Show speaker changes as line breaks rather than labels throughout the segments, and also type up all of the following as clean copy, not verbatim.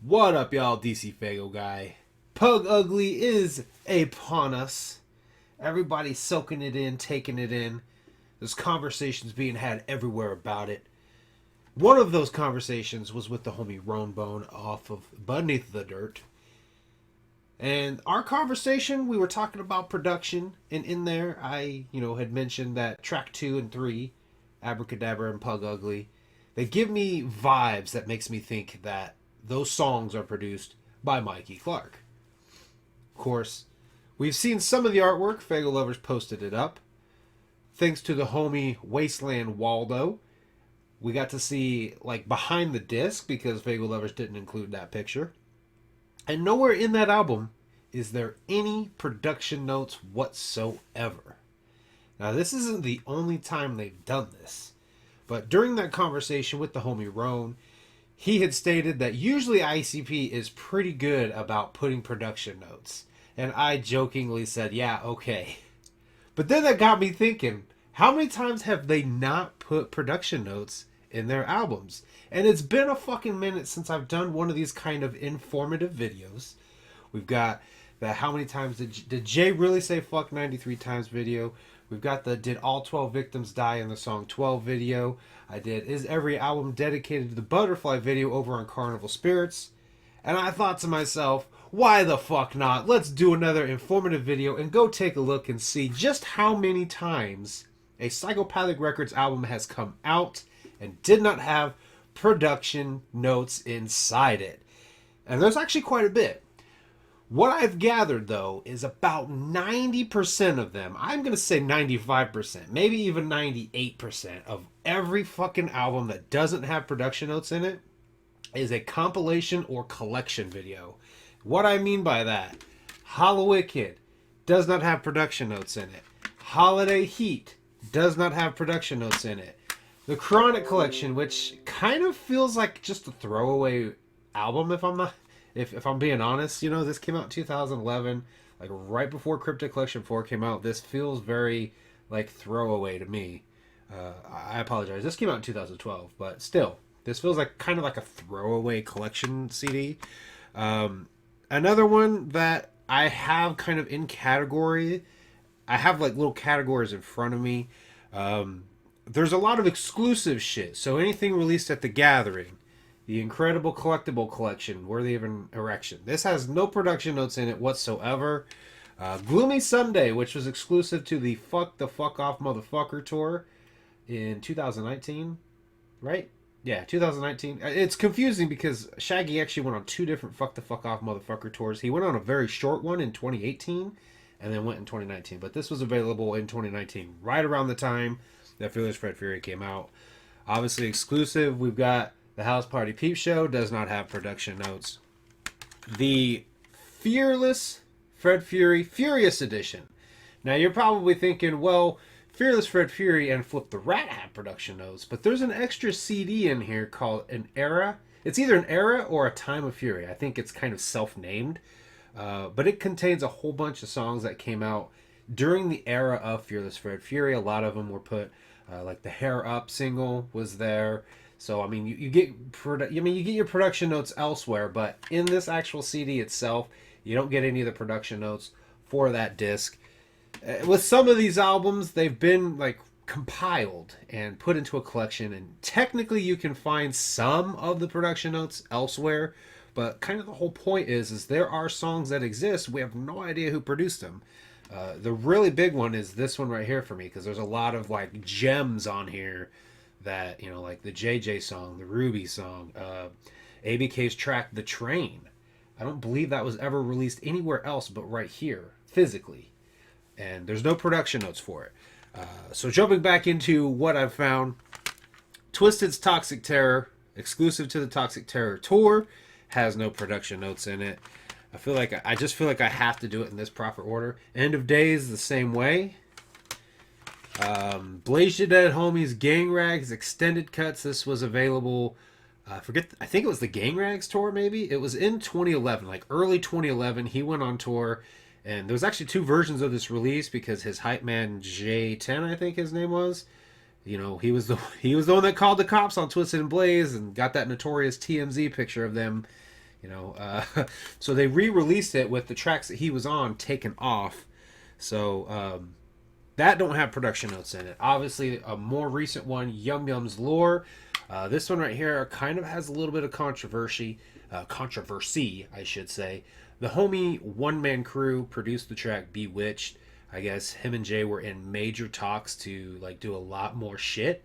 What up, y'all? DC Fago guy. Pug Ugly is upon us. Everybody's soaking it in, taking it in. There's conversations being had everywhere about it. One of those conversations was with the homie Roan Bone off of Beneath the Dirt. And our conversation, we were talking about production, and in there, I, had mentioned that track 2 and 3, Abracadabra and Pug Ugly, they give me vibes that makes me think that those songs are produced by Mikey Clark. Of course, we've seen some of the artwork. Fago Lovers posted it up. Thanks to the homie Wasteland Waldo, we got to see like behind the disc because Fago Lovers didn't include that picture. And nowhere in that album is there any production notes whatsoever. Now, this isn't the only time they've done this, but during that conversation with the homie Roan, he had stated that usually ICP is pretty good about putting production notes. And I jokingly said, yeah, okay. But then that got me thinking, how many times have they not put production notes in their albums? And it's been a fucking minute since I've done one of these kind of informative videos. We've got the how many times did Jay really say fuck 93 times video. We've got the did all 12 victims die in the song 12 video. I did is every album dedicated to the Butterfly video over on Carnival Spirits. And I thought to myself, why the fuck not? Let's do another informative video and go take a look and see just how many times a Psychopathic Records album has come out and did not have production notes inside it. And there's actually quite a bit. What I've gathered, though, is about 90% of them, I'm going to say 95%, maybe even 98% of every fucking album that doesn't have production notes in it is a compilation or collection video. What I mean by that, Hallowicked does not have production notes in it. Holiday Heat does not have production notes in it. The Chronic Collection, which kind of feels like just a throwaway album if I'm being honest, this came out in 2011, like right before Cryptic Collection 4 came out. This feels very like throwaway to me. I apologize. This came out in 2012, but still, this feels like kind of like a throwaway collection CD. Another one that I have kind of in category, I have like little categories in front of me. There's a lot of exclusive shit. So anything released at the Gathering, the Incredible Collectible Collection, Worthy of an Erection. This has no production notes in it whatsoever. Gloomy Sunday, which was exclusive to the Fuck the Fuck Off Motherfucker tour in 2019, right? Yeah, 2019. It's confusing because Shaggy actually went on two different Fuck the Fuck Off Motherfucker tours. He went on a very short one in 2018 and then went in 2019. But this was available in 2019, right around the time that Fearless Fred Fury came out. Obviously exclusive. We've got the House Party Peep Show, does not have production notes. The Fearless Fred Fury Furious Edition. Now you're probably thinking, well, Fearless Fred Fury and Flip the Rat have production notes, but there's an extra CD in here called An Era. It's either an Era or a Time of Fury. I think it's kind of self-named, but it contains a whole bunch of songs that came out during the era of Fearless Fred Fury. A lot of them were put, like the Hair Up single was there. So I mean, you get your production notes elsewhere, but in this actual CD itself, you don't get any of the production notes for that disc. With some of these albums, they've been like compiled and put into a collection, and technically you can find some of the production notes elsewhere, but kind of the whole point is there are songs that exist, we have no idea who produced them. The really big one is this one right here for me, because there's a lot of like gems on here that, like the JJ song, the Ruby song, ABK's track The Train. I don't believe that was ever released anywhere else but right here physically, and there's no production notes for it. So jumping back into what I've found, Twisted's Toxic Terror, exclusive to the Toxic Terror tour, has no production notes in it. I just feel like I have to do it in this proper order. End of Days the same way. Blaze Ya Dead Homies Gang Rags extended cuts. This was available, I think it was the Gang Rags tour, maybe. It was in 2011, like early 2011. He went on tour, and there was actually two versions of this release because his hype man J10, I think his name was, he was the one that called the cops on Twisted and Blaze and got that notorious TMZ picture of them, You know, so they re-released it with the tracks that he was on taken off. So that don't have production notes in it. Obviously, a more recent one, Yum Yum's Lore. This one right here kind of has a little bit of controversy, I should say. The homie One Man Crew produced the track Bewitched. I guess him and Jay were in major talks to like do a lot more shit,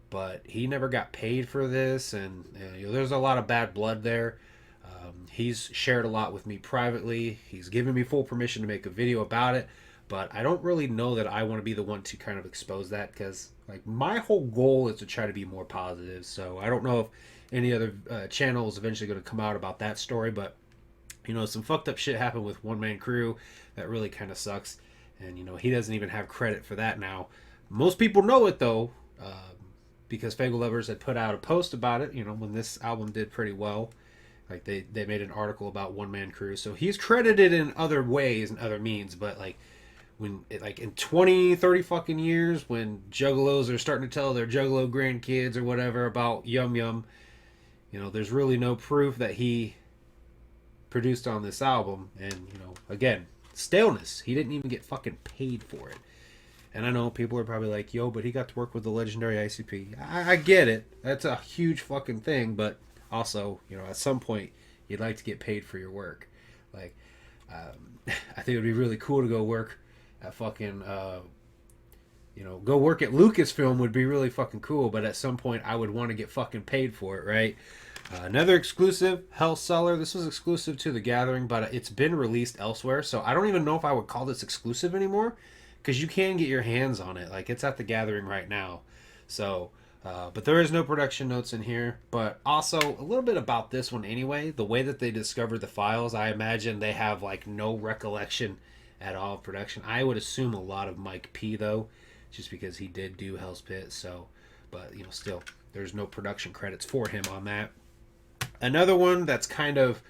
but he never got paid for this, and you know, there's a lot of bad blood there. He's shared a lot with me privately. He's given me full permission to make a video about it, but I don't really know that I want to be the one to kind of expose that, because like my whole goal is to try to be more positive. So I don't know if any other channel is eventually going to come out about that story, but you know, some fucked up shit happened with One Man Crew that really kind of sucks, and you know, he doesn't even have credit for that now. Most people know it though, because Faygo Lovers had put out a post about it, you know, when this album did pretty well. Like they made an article about One Man Crew, so he's credited in other ways and other means. But like when like in 20, 30 fucking years, when juggalos are starting to tell their juggalo grandkids or whatever about Yum Yum, you know, there's really no proof that he produced on this album. And you know, again, staleness. He didn't even get fucking paid for it. And I know people are probably like, yo, but he got to work with the legendary ICP. I get it. That's a huge fucking thing, but also, you know, at some point, you'd like to get paid for your work. Like, I think it would be really cool to go work at fucking, you know, go work at Lucasfilm would be really fucking cool, but at some point, I would want to get fucking paid for it, right? Another exclusive, Hell Seller. This was exclusive to The Gathering, but it's been released elsewhere, so I don't even know if I would call this exclusive anymore, because you can get your hands on it. Like, it's at The Gathering right now. So, but there is no production notes in here. But also, a little bit about this one anyway. The way that they discovered the files, I imagine they have, like, no recollection at all of production. I would assume a lot of Mike P, though, just because he did do Hell's Pit. So, but, you know, still, there's no production credits for him on that. Another one that's kind of...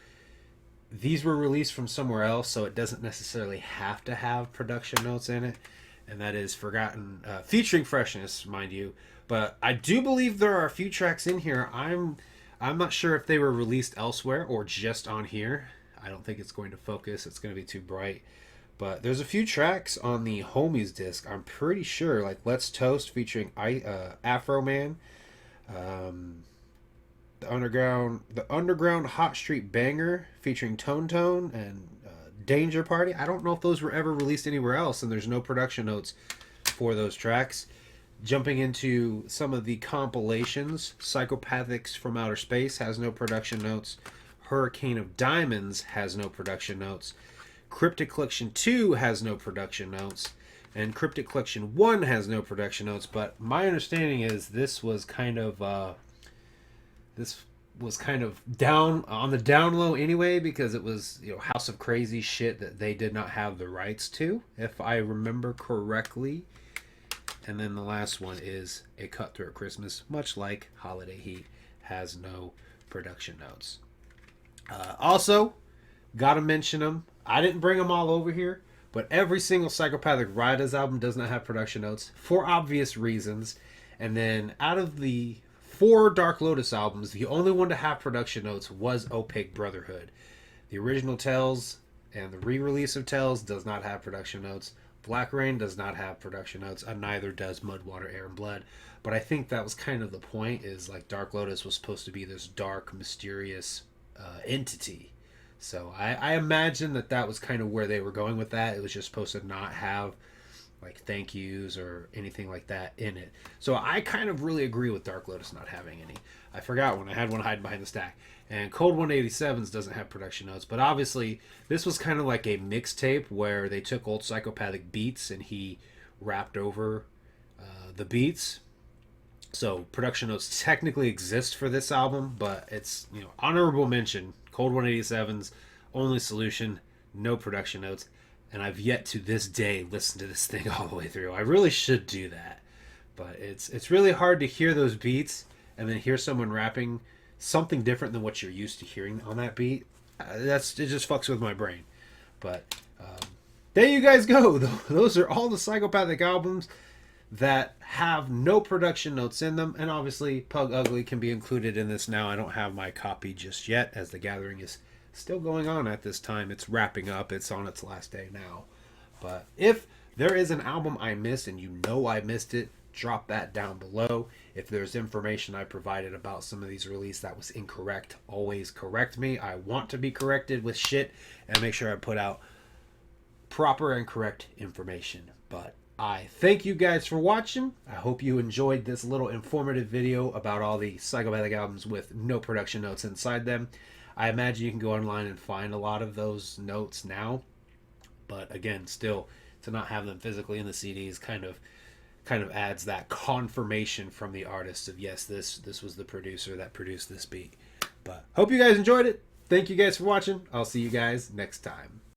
These were released from somewhere else, so it doesn't necessarily have to have production notes in it. And that is Forgotten, featuring Freshness, mind you. But I do believe there are a few tracks in here. I'm not sure if they were released elsewhere or just on here. I don't think it's going to focus. It's going to be too bright. But there's a few tracks on the Homies disc. I'm pretty sure, like Let's Toast featuring Afro Man. The Underground Hot Street Banger featuring Tone Tone and Danger Party. I don't know if those were ever released anywhere else, and there's no production notes for those tracks. Jumping into some of the compilations, Psychopathics from Outer Space has no production notes. Hurricane of Diamonds has no production notes. Cryptic Collection 2 has no production notes. And Cryptic Collection 1 has no production notes. But my understanding is this was kind of down on the down low anyway, because it was, you know, House of Crazy shit that they did not have the rights to, if I remember correctly. And then the last one is A Cutthroat Christmas, much like Holiday Heat, has no production notes. Also, gotta mention them. I didn't bring them all over here, but every single Psychopathic Riders album does not have production notes for obvious reasons. And then out of the 4 Dark Lotus albums, the only one to have production notes was Opaque Brotherhood. The original Tales and the re-release of Tales does not have production notes. Black Rain does not have production notes, and neither does Mud, Water, Air, and Blood. But I think that was kind of the point, is like Dark Lotus was supposed to be this dark, mysterious entity. So I imagine that was kind of where they were going with that. It was just supposed to not have like thank yous or anything like that in it. So I kind of really agree with Dark Lotus not having any. I forgot when I had one hiding behind the stack. And Cold 187s doesn't have production notes, but obviously this was kind of like a mixtape where they took old Psychopathic beats and he rapped over the beats. So production notes technically exist for this album, but it's, you know, honorable mention. Cold 187s, Only Solution, no production notes. And I've yet to this day listen to this thing all the way through. I really should do that. But it's really hard to hear those beats and then hear someone rapping something different than what you're used to hearing on that beat. It just fucks with my brain. But there you guys go. Those are all the Psychopathic albums that have no production notes in them, and obviously Pug Ugly can be included in this now. I don't have my copy just yet, as the gathering is still going on at this time. It's wrapping up. It's on its last day now. But if there is an album I missed and you know I missed it, drop that down below. If there's information I provided about some of these releases that was incorrect, always correct me. I want to be corrected with shit and make sure I put out proper and correct information. But I thank you guys for watching. I hope you enjoyed this little informative video about all the psychopathic albums with no production notes inside them. I imagine you can go online and find a lot of those notes now. But again, still, to not have them physically in the CDs kind of adds that confirmation from the artist of, yes, this was the producer that produced this beat. But hope you guys enjoyed it. Thank you guys for watching. I'll see you guys next time.